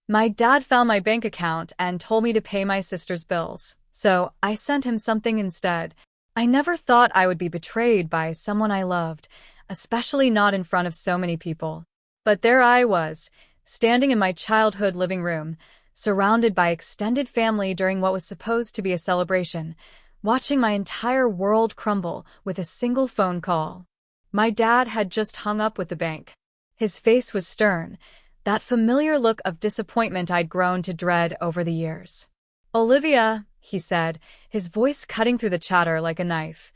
My dad found my bank account and told me to pay my sister's bills, so I sent him something instead. I never thought I would be betrayed by someone I loved, especially not in front of so many people. But there I was, standing in my childhood living room, surrounded by extended family during what was supposed to be a celebration, watching my entire world crumble with a single phone call. My dad had just hung up with the bank. His face was stern, that familiar look of disappointment I'd grown to dread over the years. "Olivia," he said, his voice cutting through the chatter like a knife,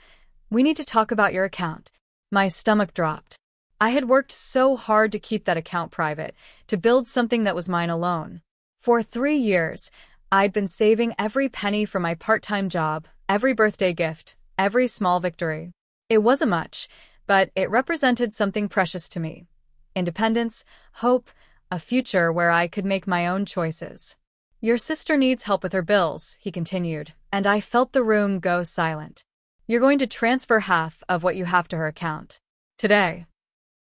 "we need to talk about your account." My stomach dropped. I had worked so hard to keep that account private, to build something that was mine alone. For 3 years, I'd been saving every penny from my part-time job, every birthday gift, every small victory. It wasn't much, but it represented something precious to me. Independence, hope, a future where I could make my own choices. "Your sister needs help with her bills," he continued, and I felt the room go silent. "You're going to transfer half of what you have to her account. Today."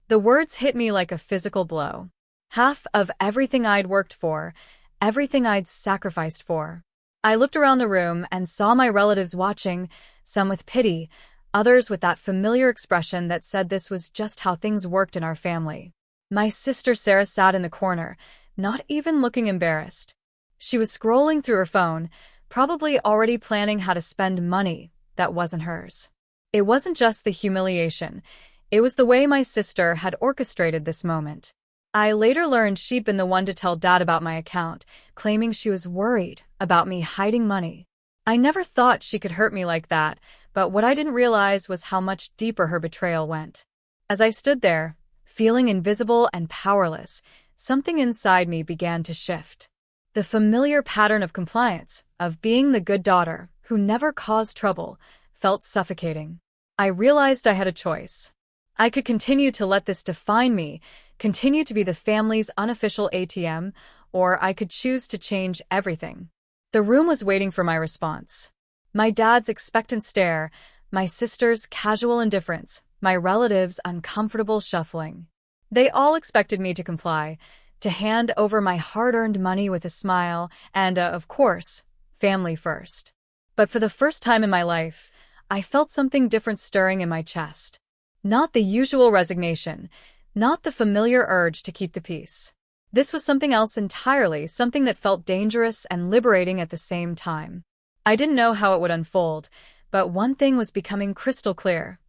The words hit me like a physical blow. Half of everything I'd worked for, everything I'd sacrificed for. I looked around the room and saw my relatives watching, some with pity, others with that familiar expression that said this was just how things worked in our family. My sister Sarah sat in the corner, not even looking embarrassed. She was scrolling through her phone, probably already planning how to spend money that wasn't hers. It wasn't just the humiliation. It was the way my sister had orchestrated this moment. I later learned she'd been the one to tell Dad about my account, claiming she was worried about me hiding money. I never thought she could hurt me like that, but what I didn't realize was how much deeper her betrayal went. As I stood there, feeling invisible and powerless, something inside me began to shift. The familiar pattern of compliance, of being the good daughter who never caused trouble, felt suffocating. I realized I had a choice. I could continue to let this define me, continue to be the family's unofficial ATM, or I could choose to change everything. The room was waiting for my response. My dad's expectant stare, my sister's casual indifference, my relatives' uncomfortable shuffling. They all expected me to comply, to hand over my hard-earned money with a smile, and, of course, family first. But for the first time in my life, I felt something different stirring in my chest. Not the usual resignation, not the familiar urge to keep the peace. This was something else entirely, something that felt dangerous and liberating at the same time. I didn't know how it would unfold, but one thing was becoming crystal clear.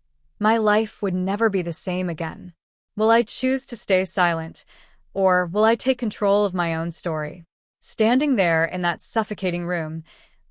My life would never be the same again. Will I choose to stay silent, or will I take control of my own story? Standing there in that suffocating room,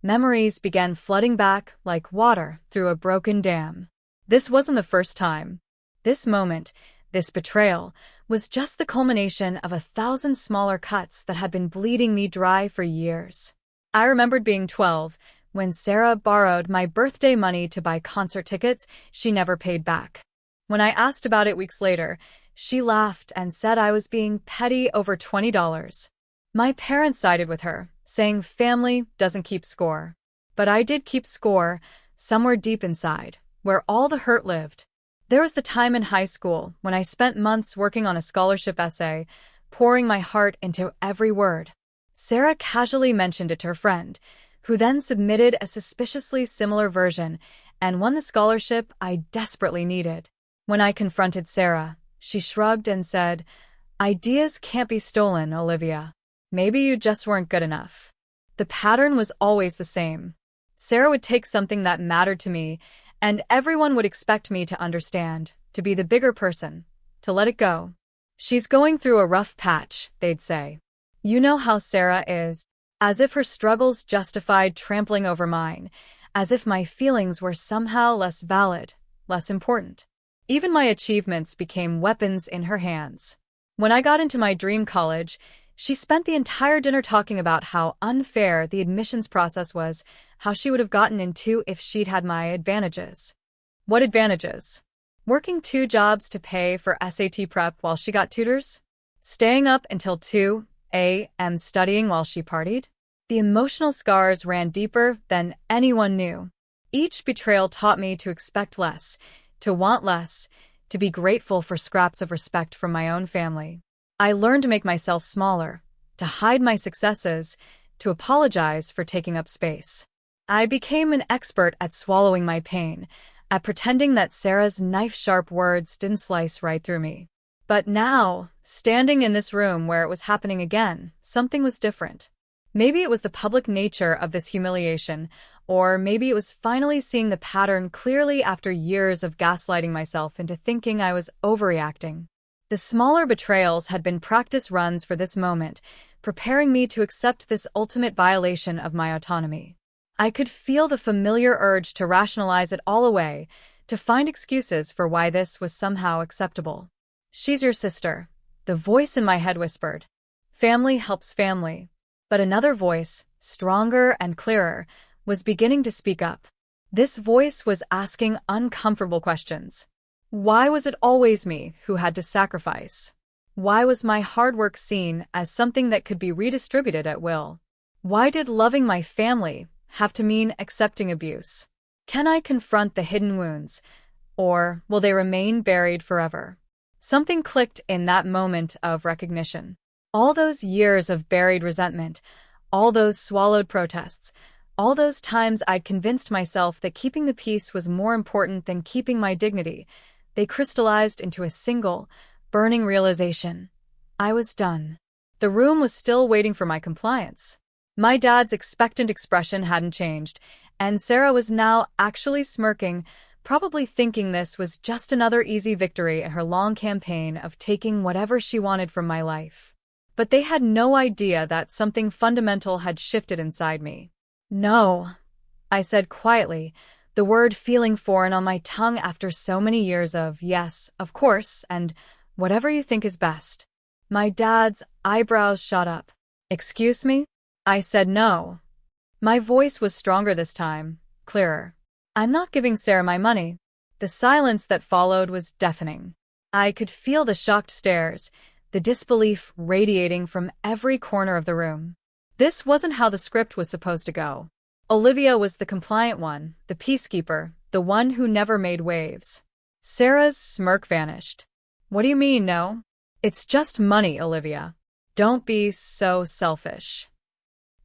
memories began flooding back like water through a broken dam. This wasn't the first time. This moment, this betrayal, was just the culmination of 1,000 smaller cuts that had been bleeding me dry for years. I remembered being 12, when Sarah borrowed my birthday money to buy concert tickets she never paid back. When I asked about it weeks later, she laughed and said I was being petty over $20. My parents sided with her, saying family doesn't keep score. But I did keep score, somewhere deep inside, where all the hurt lived. There was the time in high school when I spent months working on a scholarship essay, pouring my heart into every word. Sarah casually mentioned it to her friend, who then submitted a suspiciously similar version and won the scholarship I desperately needed. When I confronted Sarah, she shrugged and said, "Ideas can't be stolen, Olivia. Maybe you just weren't good enough." The pattern was always the same. Sarah would take something that mattered to me, and everyone would expect me to understand, to be the bigger person, to let it go. "She's going through a rough patch," they'd say. "You know how Sarah is," as if her struggles justified trampling over mine, as if my feelings were somehow less valid, less important. Even my achievements became weapons in her hands. When I got into my dream college, she spent the entire dinner talking about how unfair the admissions process was, how she would have gotten into if she'd had my advantages. What advantages? Working 2 jobs to pay for SAT prep while she got tutors? Staying up until 2 a.m. studying while she partied? The emotional scars ran deeper than anyone knew. Each betrayal taught me to expect less, to want less, to be grateful for scraps of respect from my own family. I learned to make myself smaller, to hide my successes, to apologize for taking up space. I became an expert at swallowing my pain, at pretending that Sarah's knife-sharp words didn't slice right through me. But now, standing in this room where it was happening again, something was different. Maybe it was the public nature of this humiliation, or maybe it was finally seeing the pattern clearly after years of gaslighting myself into thinking I was overreacting. The smaller betrayals had been practice runs for this moment, preparing me to accept this ultimate violation of my autonomy. I could feel the familiar urge to rationalize it all away, to find excuses for why this was somehow acceptable. "She's your sister," the voice in my head whispered. "Family helps family." But another voice, stronger and clearer, was beginning to speak up. This voice was asking uncomfortable questions. Why was it always me who had to sacrifice? Why was my hard work seen as something that could be redistributed at will? Why did loving my family have to mean accepting abuse? Can I confront the hidden wounds, or will they remain buried forever? Something clicked in that moment of recognition. All those years of buried resentment, all those swallowed protests, all those times I'd convinced myself that keeping the peace was more important than keeping my dignity, they crystallized into a single, burning realization. I was done. The room was still waiting for my compliance. My dad's expectant expression hadn't changed, and Sarah was now actually smirking, probably thinking this was just another easy victory in her long campaign of taking whatever she wanted from my life. But they had no idea that something fundamental had shifted inside me. "No," I said quietly, the word feeling foreign on my tongue after so many years of yes, of course, and whatever you think is best. My dad's eyebrows shot up. "Excuse me?" I said no. My voice was stronger this time, clearer. "I'm not giving Sarah my money." The silence that followed was deafening. I could feel the shocked stares, the disbelief radiating from every corner of the room. This wasn't how the script was supposed to go. Olivia was the compliant one, the peacekeeper, the one who never made waves. Sarah's smirk vanished. "What do you mean, no? It's just money, Olivia. Don't be so selfish."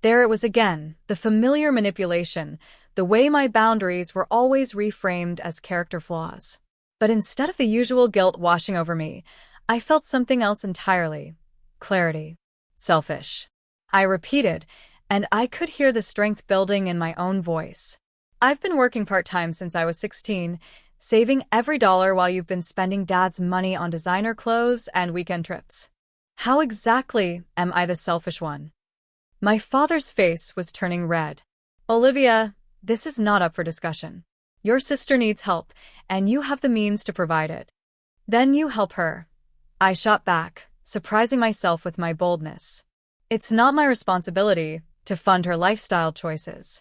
There it was again, the familiar manipulation, the way my boundaries were always reframed as character flaws. But instead of the usual guilt washing over me, I felt something else entirely. Clarity. Selfish. I repeated, and I could hear the strength building in my own voice. "I've been working part-time since I was 16, saving every dollar while you've been spending Dad's money on designer clothes and weekend trips. How exactly am I the selfish one?" My father's face was turning red. "Olivia, this is not up for discussion. Your sister needs help, and you have the means to provide it. Then you help her." I shot back, surprising myself with my boldness. "It's not my responsibility to fund her lifestyle choices."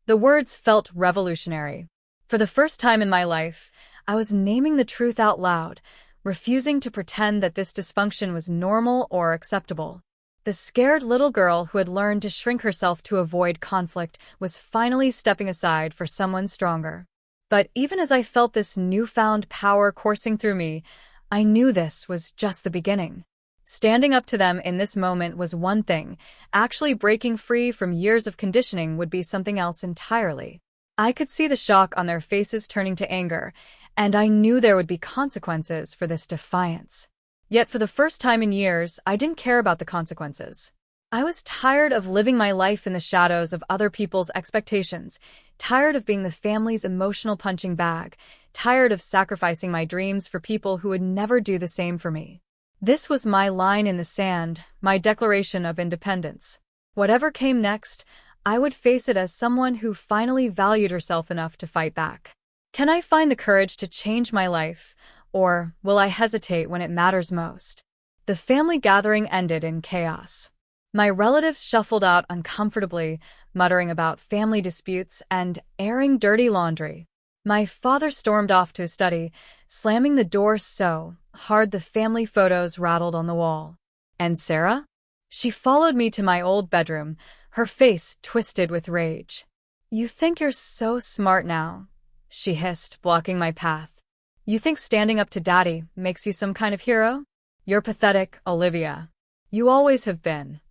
The words felt revolutionary. For the first time in my life, I was naming the truth out loud, refusing to pretend that this dysfunction was normal or acceptable. The scared little girl who had learned to shrink herself to avoid conflict was finally stepping aside for someone stronger. But even as I felt this newfound power coursing through me, I knew this was just the beginning. Standing up to them in this moment was one thing, actually breaking free from years of conditioning would be something else entirely. I could see the shock on their faces turning to anger, and I knew there would be consequences for this defiance. Yet for the first time in years, I didn't care about the consequences. I was tired of living my life in the shadows of other people's expectations, tired of being the family's emotional punching bag, tired of sacrificing my dreams for people who would never do the same for me. This was my line in the sand, my declaration of independence. Whatever came next, I would face it as someone who finally valued herself enough to fight back. Can I find the courage to change my life, or will I hesitate when it matters most? The family gathering ended in chaos. My relatives shuffled out uncomfortably, muttering about family disputes and airing dirty laundry. My father stormed off to his study, slamming the door so hard the family photos rattled on the wall. And Sarah? She followed me to my old bedroom, her face twisted with rage. "You think you're so smart now," she hissed, blocking my path. "You think standing up to Daddy makes you some kind of hero? You're pathetic, Olivia. You always have been."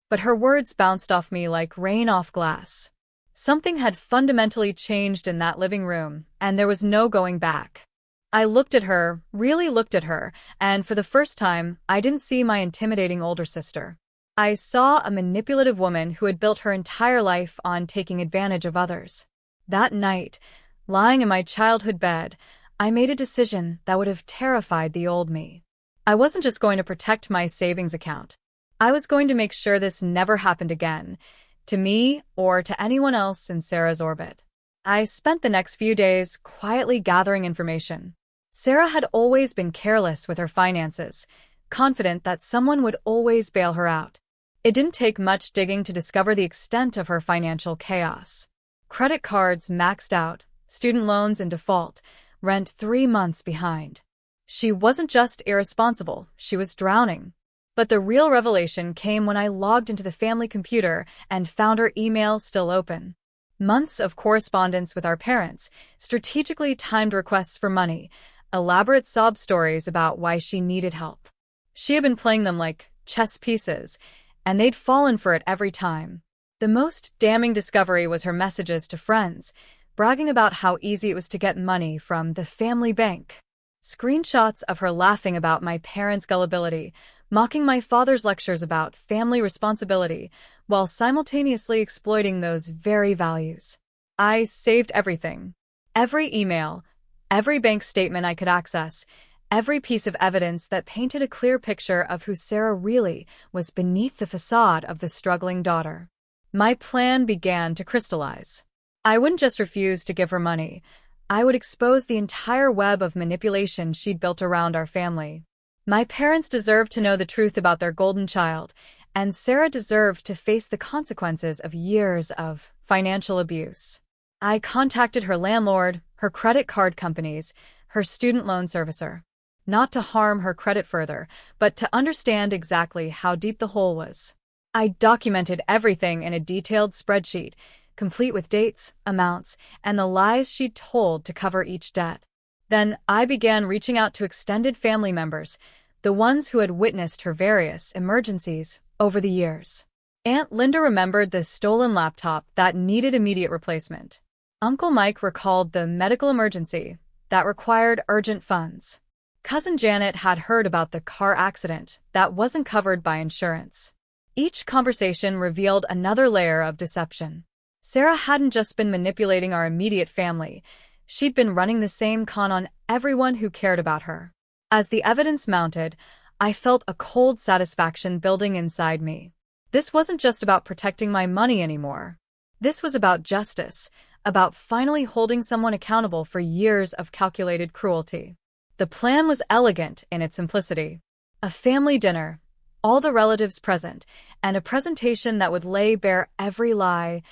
But her words bounced off me like rain off glass. Something had fundamentally changed in that living room, and there was no going back. I looked at her, really looked at her, and for the first time, I didn't see my intimidating older sister. I saw a manipulative woman who had built her entire life on taking advantage of others. That night, lying in my childhood bed, I made a decision that would have terrified the old me. I wasn't just going to protect my savings account. I was going to make sure this never happened again, to me or to anyone else in Sarah's orbit. I spent the next few days quietly gathering information. Sarah had always been careless with her finances, confident that someone would always bail her out. It didn't take much digging to discover the extent of her financial chaos. Credit cards maxed out, student loans in default, rent 3 months behind. She wasn't just irresponsible, she was drowning. But the real revelation came when I logged into the family computer and found her email still open. Months of correspondence with our parents, strategically timed requests for money, elaborate sob stories about why she needed help. She had been playing them like chess pieces, and they'd fallen for it every time. The most damning discovery was her messages to friends, bragging about how easy it was to get money from the family bank. Screenshots of her laughing about my parents' gullibility, mocking my father's lectures about family responsibility, while simultaneously exploiting those very values. I saved everything. Every email, every bank statement I could access, every piece of evidence that painted a clear picture of who Sarah really was beneath the facade of the struggling daughter. My plan began to crystallize. I wouldn't just refuse to give her money. I would expose the entire web of manipulation she'd built around our family. My parents deserved to know the truth about their golden child, and Sarah deserved to face the consequences of years of financial abuse. I contacted her landlord, her credit card companies, her student loan servicer. Not to harm her credit further, but to understand exactly how deep the hole was. I documented everything in a detailed spreadsheet, complete with dates, amounts, and the lies she'd told to cover each debt. Then I began reaching out to extended family members, the ones who had witnessed her various emergencies over the years. Aunt Linda remembered the stolen laptop that needed immediate replacement. Uncle Mike recalled the medical emergency that required urgent funds. Cousin Janet had heard about the car accident that wasn't covered by insurance. Each conversation revealed another layer of deception. Sarah hadn't just been manipulating our immediate family. She'd been running the same con on everyone who cared about her. As the evidence mounted, I felt a cold satisfaction building inside me. This wasn't just about protecting my money anymore. This was about justice, about finally holding someone accountable for years of calculated cruelty. The plan was elegant in its simplicity. A family dinner, all the relatives present, and a presentation that would lay bare every lie,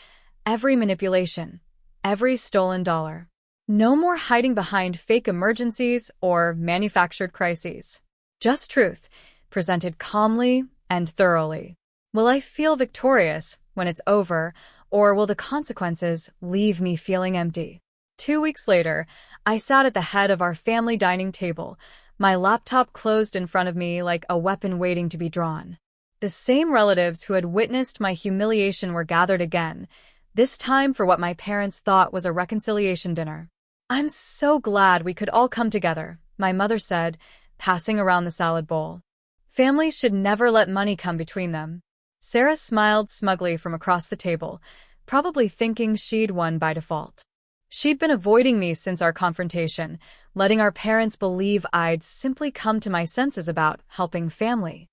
every manipulation, every stolen dollar. No more hiding behind fake emergencies or manufactured crises. Just truth, presented calmly and thoroughly. Will I feel victorious when it's over, or will the consequences leave me feeling empty? 2 weeks later, I sat at the head of our family dining table, my laptop closed in front of me like a weapon waiting to be drawn. The same relatives who had witnessed my humiliation were gathered again, this time for what my parents thought was a reconciliation dinner. "I'm so glad we could all come together," my mother said, passing around the salad bowl. "Families should never let money come between them." Sarah smiled smugly from across the table, probably thinking she'd won by default. She'd been avoiding me since our confrontation, letting our parents believe I'd simply come to my senses about helping family.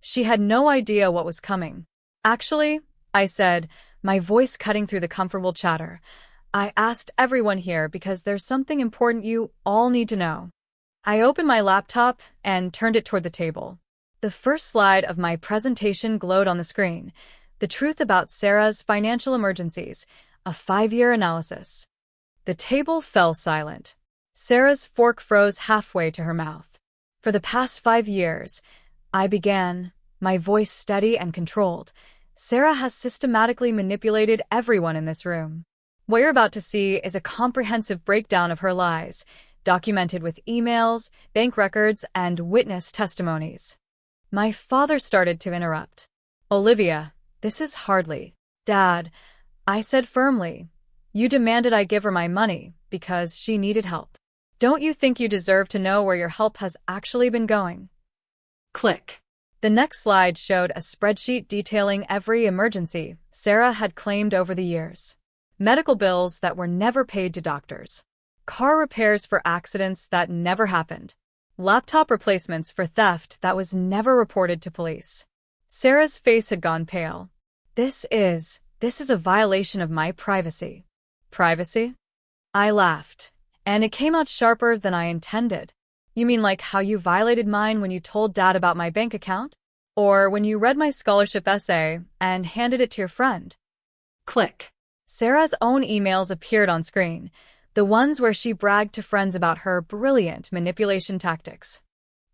She had no idea what was coming. "Actually," I said, my voice cutting through the comfortable chatter, "I asked everyone here because there's something important you all need to know." I opened my laptop and turned it toward the table. The first slide of my presentation glowed on the screen, the truth about Sarah's financial emergencies, a 5-year analysis. The table fell silent. Sarah's fork froze halfway to her mouth. "For the past 5 years," I began, my voice steady and controlled, "Sarah has systematically manipulated everyone in this room. What you're about to see is a comprehensive breakdown of her lies, documented with emails, bank records, and witness testimonies." My father started to interrupt. "Olivia, This is hardly. Dad, I said firmly. You demanded I give her my money because she needed help. Don't you think you deserve to know where your help has actually been going? Click. The next slide showed a spreadsheet detailing every emergency Sarah had claimed over the years. Medical bills that were never paid to doctors. Car repairs for accidents that never happened. Laptop replacements for theft that was never reported to police. Sarah's face had gone pale. This is a violation of my privacy. Privacy? I laughed, and it came out sharper than I intended. You mean like how you violated mine when you told Dad about my bank account? Or when you read my scholarship essay and handed it to your friend? Click. Sarah's own emails appeared on screen, the ones where she bragged to friends about her brilliant manipulation tactics.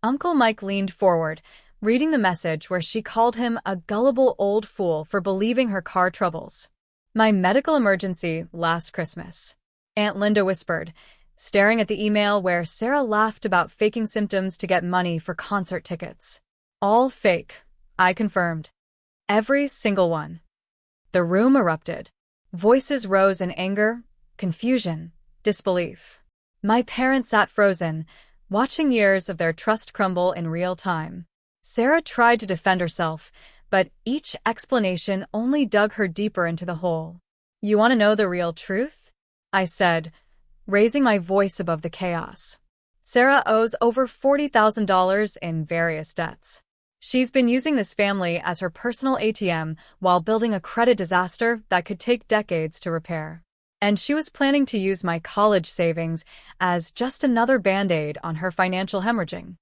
Uncle Mike leaned forward, reading the message where she called him a gullible old fool for believing her car troubles. My medical emergency last Christmas, Aunt Linda whispered, staring at the email where Sarah laughed about faking symptoms to get money for concert tickets. All fake, I confirmed. Every single one. The room erupted. Voices rose in anger, confusion, disbelief. My parents sat frozen, watching years of their trust crumble in real time. Sarah tried to defend herself, but each explanation only dug her deeper into the hole. You want to know the real truth? I said, raising my voice above the chaos. Sarah owes over $40,000 in various debts. She's been using this family as her personal ATM while building a credit disaster that could take decades to repair. And she was planning to use my college savings as just another Band-Aid on her financial hemorrhaging.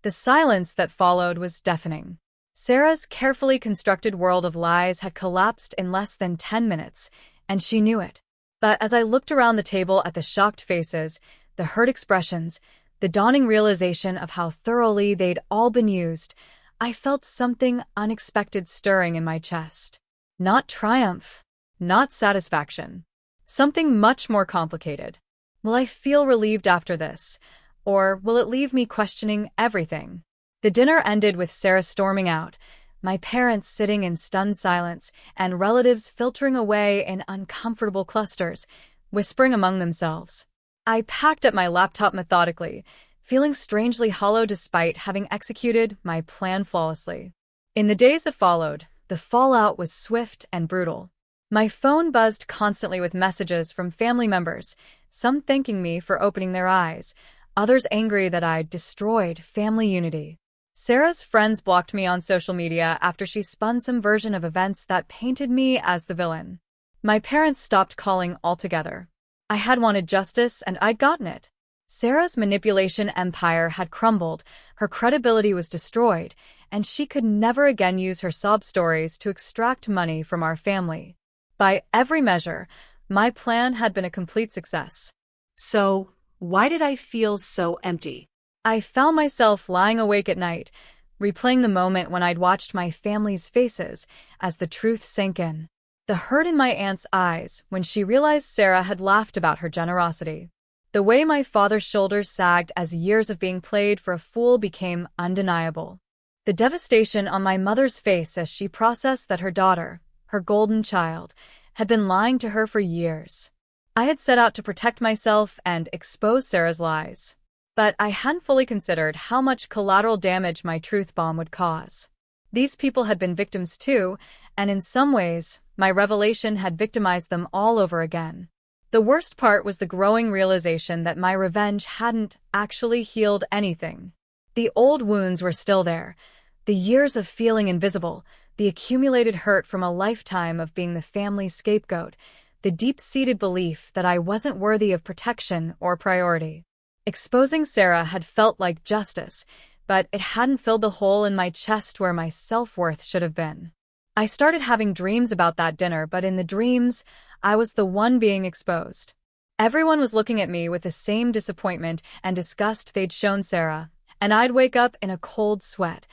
The silence that followed was deafening. Sarah's carefully constructed world of lies had collapsed in less than 10 minutes, and she knew it. But as I looked around the table at the shocked faces, the hurt expressions, the dawning realization of how thoroughly they'd all been used, I felt something unexpected stirring in my chest. Not triumph, not satisfaction. Something much more complicated. Will I feel relieved after this, or will it leave me questioning everything? The dinner ended with Sarah storming out, my parents sitting in stunned silence, and relatives filtering away in uncomfortable clusters, whispering among themselves. I packed up my laptop methodically, feeling strangely hollow despite having executed my plan flawlessly. In the days that followed, the fallout was swift and brutal. My phone buzzed constantly with messages from family members, some thanking me for opening their eyes, others angry that I'd destroyed family unity. Sarah's friends blocked me on social media after she spun some version of events that painted me as the villain. My parents stopped calling altogether. I had wanted justice, and I'd gotten it. Sarah's manipulation empire had crumbled, her credibility was destroyed, and she could never again use her sob stories to extract money from our family. By every measure, my plan had been a complete success. So, why did I feel so empty? I found myself lying awake at night, replaying the moment when I'd watched my family's faces as the truth sank in. The hurt in my aunt's eyes when she realized Sarah had laughed about her generosity. The way my father's shoulders sagged as years of being played for a fool became undeniable. The devastation on my mother's face as she processed that her daughter, her golden child, had been lying to her for years. I had set out to protect myself and expose Sarah's lies, but I hadn't fully considered how much collateral damage my truth bomb would cause. These people had been victims too, and in some ways, my revelation had victimized them all over again. The worst part was the growing realization that my revenge hadn't actually healed anything. The old wounds were still there, the years of feeling invisible, the accumulated hurt from a lifetime of being the family's scapegoat, the deep-seated belief that I wasn't worthy of protection or priority. Exposing Sarah had felt like justice, but it hadn't filled the hole in my chest where my self-worth should have been. I started having dreams about that dinner, but in the dreams, I was the one being exposed. Everyone was looking at me with the same disappointment and disgust they'd shown Sarah, and I'd wake up in a cold sweat,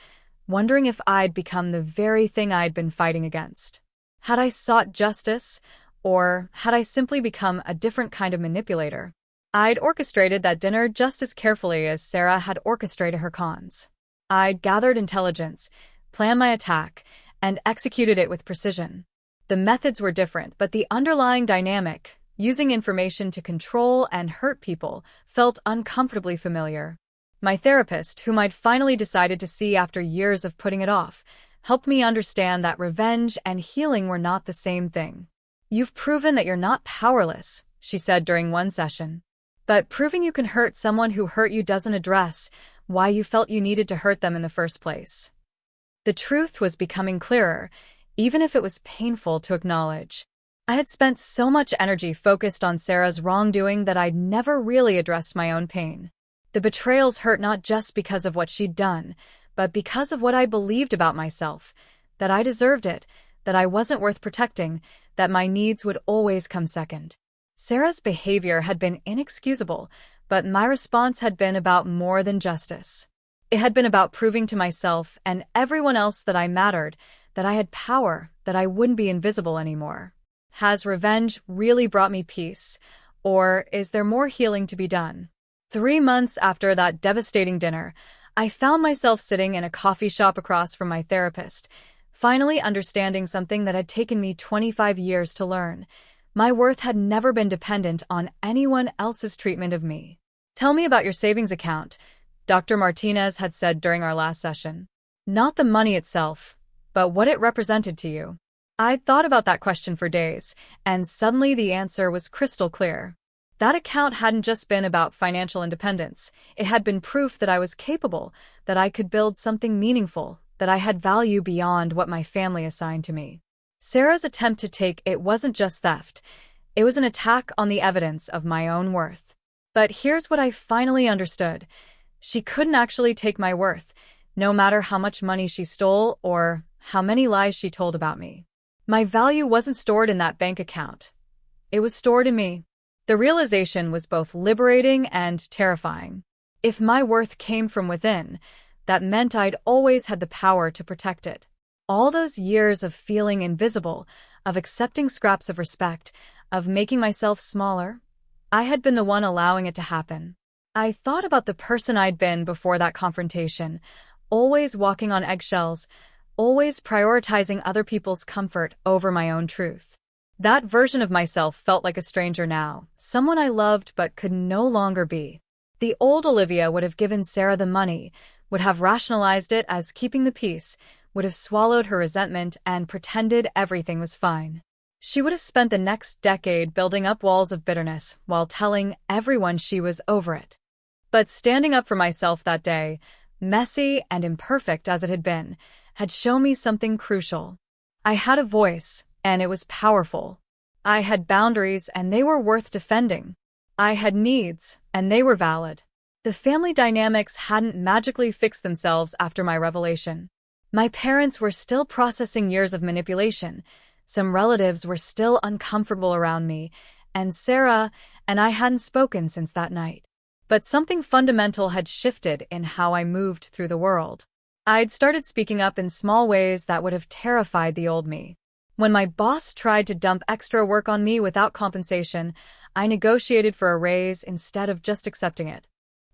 wondering if I'd become the very thing I'd been fighting against. Had I sought justice, or had I simply become a different kind of manipulator? I'd orchestrated that dinner just as carefully as Sarah had orchestrated her cons. I'd gathered intelligence, planned my attack, and executed it with precision. The methods were different, but the underlying dynamic, using information to control and hurt people, felt uncomfortably familiar. My therapist, whom I'd finally decided to see after years of putting it off, helped me understand that revenge and healing were not the same thing. "You've proven that you're not powerless," she said during one session. "But proving you can hurt someone who hurt you doesn't address why you felt you needed to hurt them in the first place." The truth was becoming clearer, even if it was painful to acknowledge. I had spent so much energy focused on Sarah's wrongdoing that I'd never really addressed my own pain. The betrayals hurt not just because of what she'd done, but because of what I believed about myself, that I deserved it, that I wasn't worth protecting, that my needs would always come second. Sarah's behavior had been inexcusable, but my response had been about more than justice. It had been about proving to myself and everyone else that I mattered, that I had power, that I wouldn't be invisible anymore. Has revenge really brought me peace, or is there more healing to be done? 3 months after that devastating dinner, I found myself sitting in a coffee shop across from my therapist, finally understanding something that had taken me 25 years to learn. My worth had never been dependent on anyone else's treatment of me. "Tell me about your savings account," Dr. Martinez had said during our last session. "Not the money itself, but what it represented to you." I'd thought about that question for days, and suddenly the answer was crystal clear. That account hadn't just been about financial independence. It had been proof that I was capable, that I could build something meaningful, that I had value beyond what my family assigned to me. Sarah's attempt to take it wasn't just theft. It was an attack on the evidence of my own worth. But here's what I finally understood. She couldn't actually take my worth, no matter how much money she stole or how many lies she told about me. My value wasn't stored in that bank account. It was stored in me. The realization was both liberating and terrifying. If my worth came from within, that meant I'd always had the power to protect it. All those years of feeling invisible, of accepting scraps of respect, of making myself smaller, I had been the one allowing it to happen. I thought about the person I'd been before that confrontation, always walking on eggshells, always prioritizing other people's comfort over my own truth. That version of myself felt like a stranger now, someone I loved but could no longer be. The old Olivia would have given Sarah the money, would have rationalized it as keeping the peace, would have swallowed her resentment and pretended everything was fine. She would have spent the next decade building up walls of bitterness while telling everyone she was over it. But standing up for myself that day, messy and imperfect as it had been, had shown me something crucial. I had a voice, and it was powerful. I had boundaries, and they were worth defending. I had needs, and they were valid. The family dynamics hadn't magically fixed themselves after my revelation. My parents were still processing years of manipulation. Some relatives were still uncomfortable around me, and Sarah and I hadn't spoken since that night. But something fundamental had shifted in how I moved through the world. I'd started speaking up in small ways that would have terrified the old me. When my boss tried to dump extra work on me without compensation, I negotiated for a raise instead of just accepting it.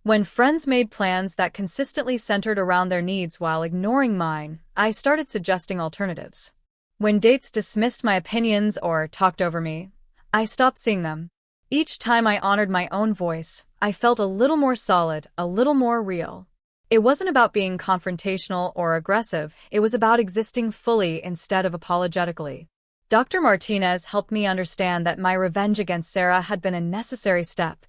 When friends made plans that consistently centered around their needs while ignoring mine, I started suggesting alternatives. When dates dismissed my opinions or talked over me, I stopped seeing them. Each time I honored my own voice, I felt a little more solid, a little more real. It wasn't about being confrontational or aggressive, it was about existing fully instead of apologetically. Dr. Martinez helped me understand that my revenge against Sarah had been a necessary step,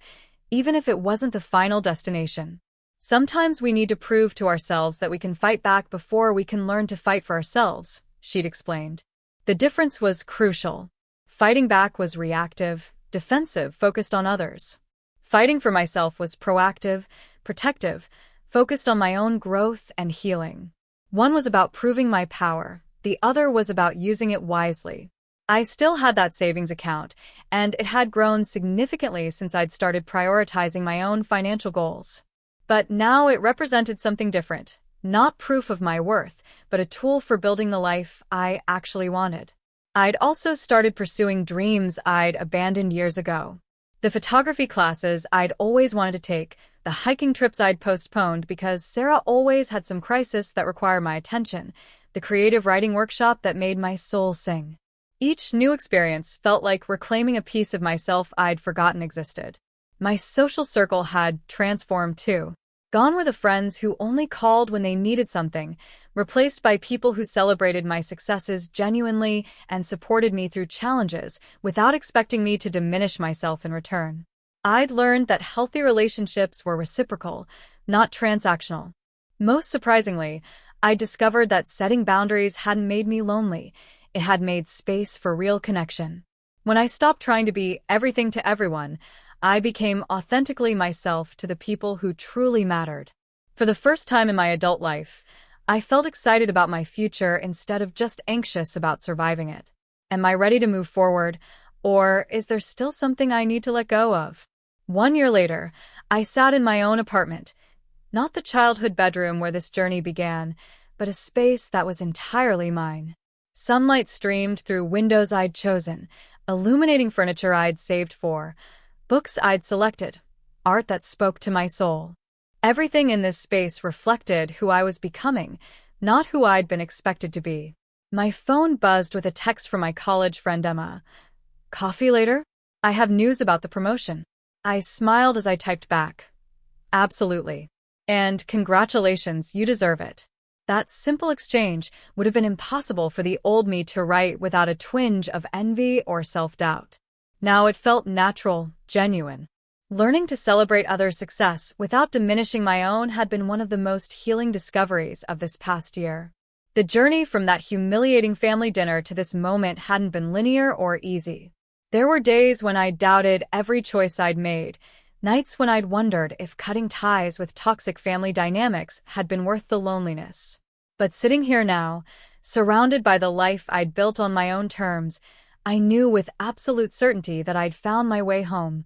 even if it wasn't the final destination. Sometimes we need to prove to ourselves that we can fight back before we can learn to fight for ourselves, she'd explained. The difference was crucial. Fighting back was reactive, defensive, focused on others. Fighting for myself was proactive, protective, focused on my own growth and healing. One was about proving my power, the other was about using it wisely. I still had that savings account, and it had grown significantly since I'd started prioritizing my own financial goals. But now it represented something different, not proof of my worth, but a tool for building the life I actually wanted. I'd also started pursuing dreams I'd abandoned years ago. The photography classes I'd always wanted to take, the hiking trips I'd postponed because Sarah always had some crisis that required my attention, the creative writing workshop that made my soul sing. Each new experience felt like reclaiming a piece of myself I'd forgotten existed. My social circle had transformed too. Gone were the friends who only called when they needed something, replaced by people who celebrated my successes genuinely and supported me through challenges without expecting me to diminish myself in return. I'd learned that healthy relationships were reciprocal, not transactional. Most surprisingly, I discovered that setting boundaries hadn't made me lonely. It had made space for real connection. When I stopped trying to be everything to everyone, I became authentically myself to the people who truly mattered. For the first time in my adult life, I felt excited about my future instead of just anxious about surviving it. Am I ready to move forward, or is there still something I need to let go of? 1 year later, I sat in my own apartment, not the childhood bedroom where this journey began, but a space that was entirely mine. Sunlight streamed through windows I'd chosen, illuminating furniture I'd saved for, books I'd selected, art that spoke to my soul. Everything in this space reflected who I was becoming, not who I'd been expected to be. My phone buzzed with a text from my college friend Emma. "Coffee later? I have news about the promotion." I smiled as I typed back. "Absolutely. And congratulations, you deserve it." That simple exchange would have been impossible for the old me to write without a twinge of envy or self-doubt. Now it felt natural, genuine. Learning to celebrate others' success without diminishing my own had been one of the most healing discoveries of this past year. The journey from that humiliating family dinner to this moment hadn't been linear or easy. There were days when I doubted every choice I'd made, nights when I'd wondered if cutting ties with toxic family dynamics had been worth the loneliness. But sitting here now, surrounded by the life I'd built on my own terms, I knew with absolute certainty that I'd found my way home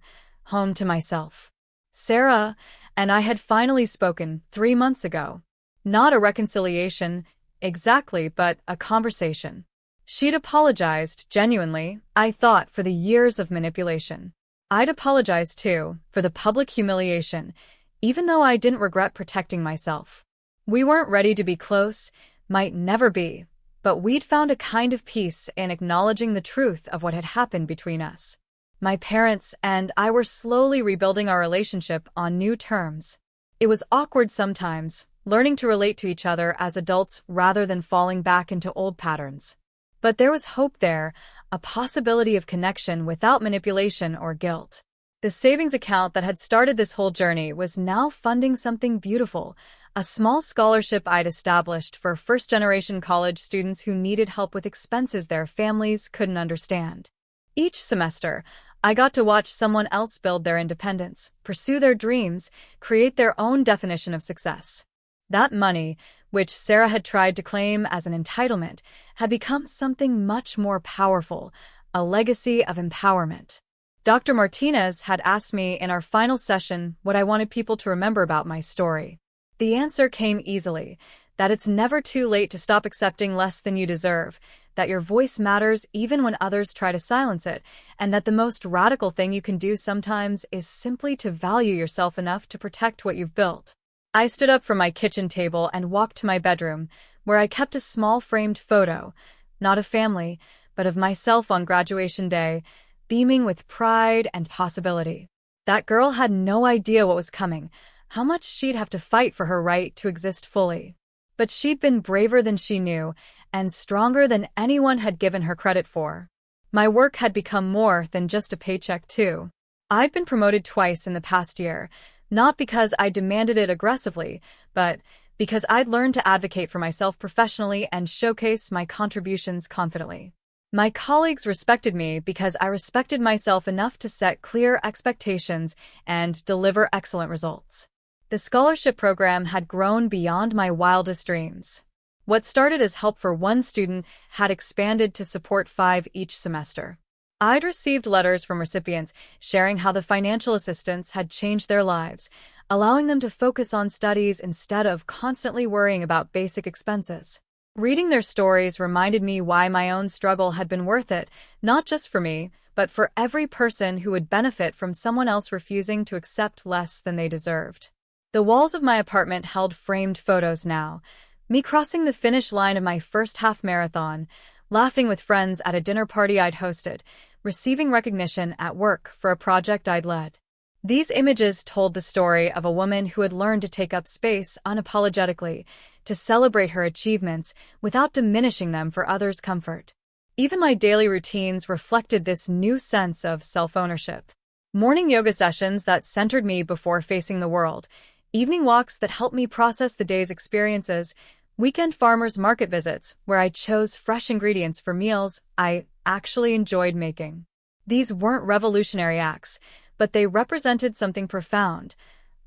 to myself. Sarah and I had finally spoken 3 months ago. Not a reconciliation, exactly, but a conversation. She'd apologized, genuinely, I thought, for the years of manipulation. I'd apologized, too, for the public humiliation, even though I didn't regret protecting myself. We weren't ready to be close, might never be, but we'd found a kind of peace in acknowledging the truth of what had happened between us. My parents and I were slowly rebuilding our relationship on new terms. It was awkward sometimes, learning to relate to each other as adults rather than falling back into old patterns. But there was hope there, a possibility of connection without manipulation or guilt. The savings account that had started this whole journey was now funding something beautiful, a small scholarship I'd established for first-generation college students who needed help with expenses their families couldn't understand. Each semester, I got to watch someone else build their independence, pursue their dreams, create their own definition of success. That money, which Sarah had tried to claim as an entitlement, had become something much more powerful, a legacy of empowerment. Dr. Martinez had asked me in our final session what I wanted people to remember about my story. The answer came easily, that it's never too late to stop accepting less than you deserve, that your voice matters even when others try to silence it, and that the most radical thing you can do sometimes is simply to value yourself enough to protect what you've built. I stood up from my kitchen table and walked to my bedroom, where I kept a small framed photo, not of family, but of myself on graduation day, beaming with pride and possibility. That girl had no idea what was coming, how much she'd have to fight for her right to exist fully. But she'd been braver than she knew, and stronger than anyone had given her credit for. My work had become more than just a paycheck, too. I'd been promoted twice in the past year, not because I demanded it aggressively, but because I'd learned to advocate for myself professionally and showcase my contributions confidently. My colleagues respected me because I respected myself enough to set clear expectations and deliver excellent results. The scholarship program had grown beyond my wildest dreams. What started as help for one student had expanded to support 5 each semester. I'd received letters from recipients sharing how the financial assistance had changed their lives, allowing them to focus on studies instead of constantly worrying about basic expenses. Reading their stories reminded me why my own struggle had been worth it, not just for me, but for every person who would benefit from someone else refusing to accept less than they deserved. The walls of my apartment held framed photos now, Me crossing the finish line of my first half marathon, laughing with friends at a dinner party I'd hosted, receiving recognition at work for a project I'd led. These images told the story of a woman who had learned to take up space unapologetically, to celebrate her achievements without diminishing them for others' comfort. Even my daily routines reflected this new sense of self-ownership. Morning yoga sessions that centered me before facing the world, evening walks that helped me process the day's experiences, weekend farmers market visits where I chose fresh ingredients for meals I actually enjoyed making. These weren't revolutionary acts, but they represented something profound.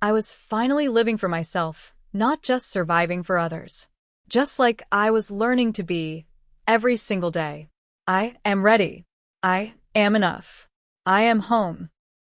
I was finally living for myself, not just surviving for others. Just like I was learning to be every single day. I am ready. I am enough. I am home.